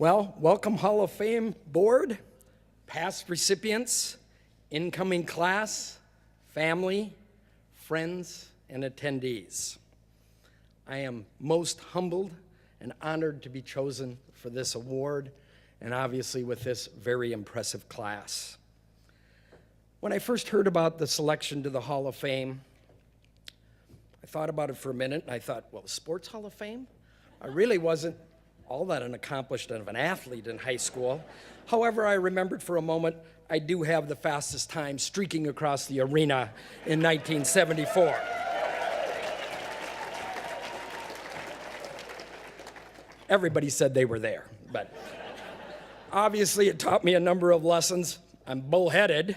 Well, welcome Hall of Fame board, past recipients, incoming class, family, friends, and attendees. I am most humbled and honored to be chosen for this award, and obviously with this very impressive class. When I first heard about the selection to the Hall of Fame, I thought about it for a minute, and I thought, well, the Sports Hall of Fame? I really wasn't all that an accomplished of an athlete in high school. However, I remembered for a moment, I do have the fastest time streaking across the arena in 1974. Everybody said they were there, but obviously it taught me a number of lessons. I'm bullheaded.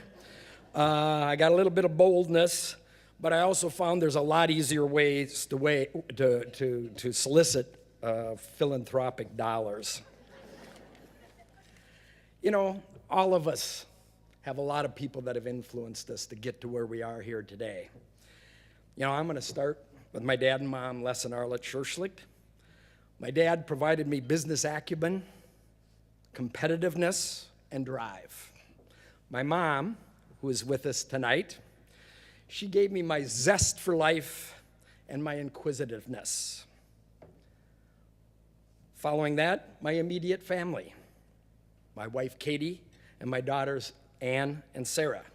I got a little bit of boldness, but I also found there's a lot easier ways to solicit philanthropic dollars. You know, all of us have a lot of people that have influenced us to get to where we are here today. You know, I'm going to start with my dad and mom, Les and Arlette Scherschligt. My dad provided me business acumen, competitiveness, and drive. My mom, who is with us tonight, she gave me my zest for life and my inquisitiveness. Following that, my immediate family, my wife Katie and my daughters Anne and Sarah.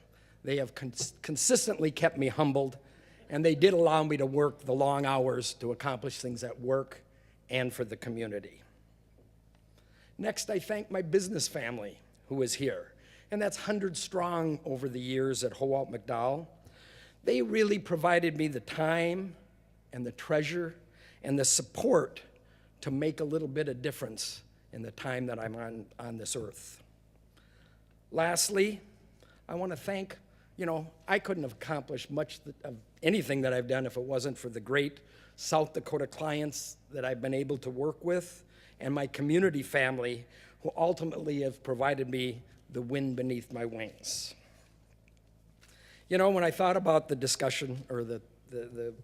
They have consistently kept me humbled, and they did allow me to work the long hours to accomplish things at work and for the community. Next, I thank my business family who is here, and that's 100 strong over the years at Howalt McDowell. They really provided me the time and the treasure and the support to make a little bit of difference in the time that I'm on this earth. Lastly, I want to thank, I couldn't have accomplished much of anything that I've done if it wasn't for the great South Dakota clients that I've been able to work with and my community family who ultimately have provided me the wind beneath my wings. You know, when I thought about the discussion or the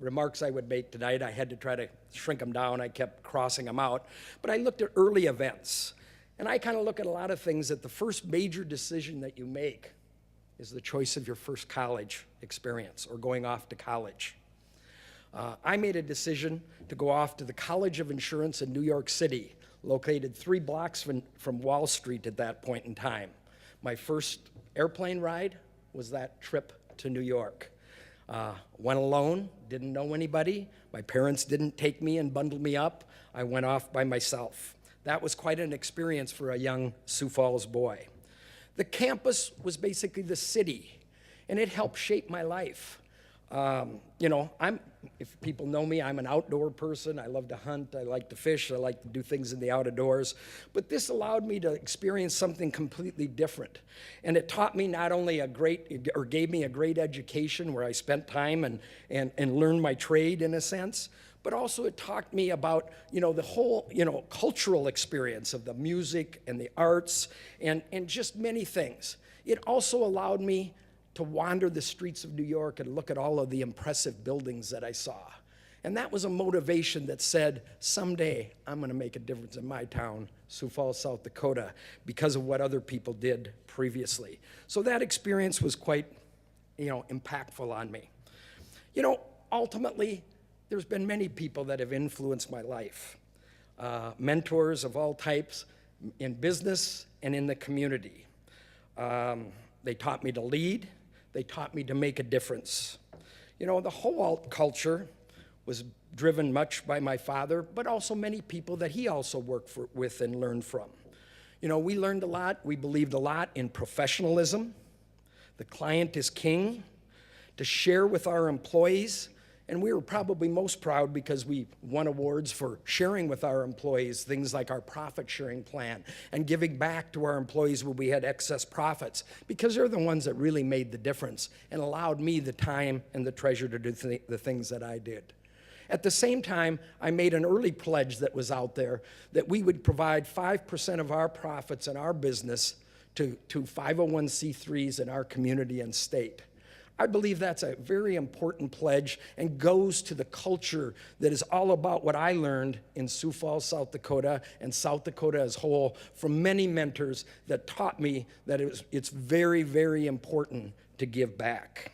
remarks I would make tonight, I had to try to shrink them down. I kept crossing them out. But I looked at early events, and I kind of look at a lot of things that the first major decision that you make is the choice of your first college experience or going off to college. I made a decision to go off to the College of Insurance in New York City, located 3 blocks from Wall Street at that point in time. My first airplane ride was that trip to New York. Went alone, didn't know anybody. My parents didn't take me and bundle me up. I went off by myself. That was quite an experience for a young Sioux Falls boy. The campus was basically the city, and it helped shape my life. If people know me, I'm an outdoor person. I love to hunt, I like to fish, I like to do things in the outdoors. But this allowed me to experience something completely different. And it taught me not only gave me a great education where I spent time and learned my trade in a sense, but also it taught me about, the whole, cultural experience of the music and the arts and just many things. It also allowed me to wander the streets of New York and look at all of the impressive buildings that I saw. And that was a motivation that said, someday I'm gonna make a difference in my town, Sioux Falls, South Dakota, because of what other people did previously. So that experience was quite, impactful on me. Ultimately, there's been many people that have influenced my life. Mentors of all types in business and in the community. They taught me to lead. They taught me to make a difference. The Howalt culture was driven much by my father, but also many people that he also worked with and learned from. We learned a lot. We believed a lot in professionalism. The client is king. To share with our employees. And we were probably most proud because we won awards for sharing with our employees things like our profit sharing plan and giving back to our employees when we had excess profits, because they're the ones that really made the difference and allowed me the time and the treasure to do the things that I did. At the same time, I made an early pledge that was out there that we would provide 5% of our profits in our business to 501c3s in our community and state. I believe that's a very important pledge and goes to the culture that is all about what I learned in Sioux Falls, South Dakota, and South Dakota as a whole from many mentors that taught me that it's very, very important to give back.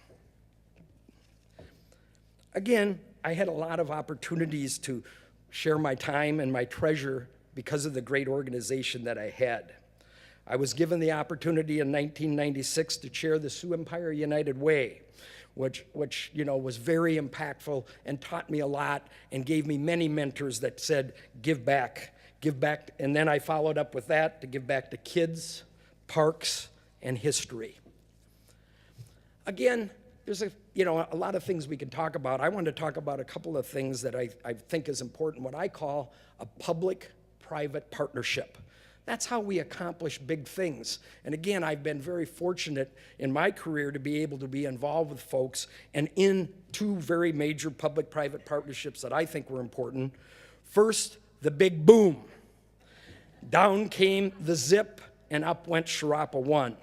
Again, I had a lot of opportunities to share my time and my treasure because of the great organization that I had. I was given the opportunity in 1996 to chair the Sioux Empire United Way, which was very impactful and taught me a lot and gave me many mentors that said, give back. And then I followed up with that to give back to kids, parks, and history. Again, there's a lot of things we can talk about. I want to talk about a couple of things that I think is important, what I call a public-private partnership. That's how we accomplish big things. And again, I've been very fortunate in my career to be able to be involved with folks and in two very major public-private partnerships that I think were important. First, the big boom. Down came the zip and up went Scherschligt 1.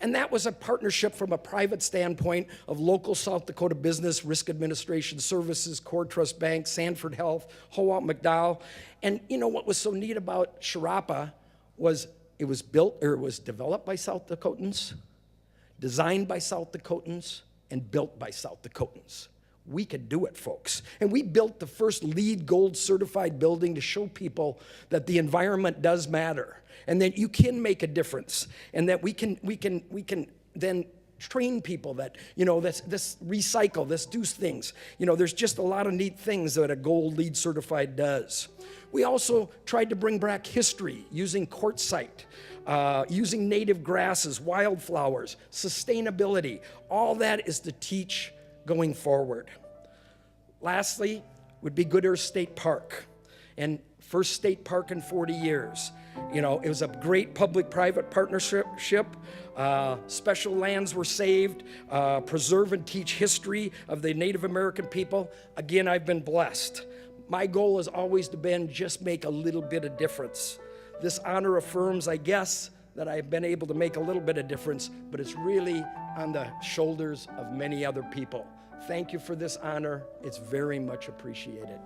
And that was a partnership from a private standpoint of local South Dakota business, Risk Administration Services, Core Trust Bank, Sanford Health, Howalt McDowell. And what was so neat about Scherschligt was it was developed by South Dakotans, designed by South Dakotans, and built by South Dakotans. We could do it, folks. And we built the first LEED Gold certified building to show people that the environment does matter and that you can make a difference and that we can then train people that, this recycle, this do things. There's just a lot of neat things that a gold LEED certified does. We also tried to bring back history using quartzite, using native grasses, wildflowers, sustainability. All that is to teach going forward. Lastly, would be Good Earth State Park, and first state park in 40 years. It was a great public-private partnership. Special lands were saved, preserve and teach history of the Native American people. Again, I've been blessed. My goal has always been just make a little bit of difference. This honor affirms, I guess, that I've been able to make a little bit of difference, but it's really on the shoulders of many other people. Thank you for this honor. It's very much appreciated.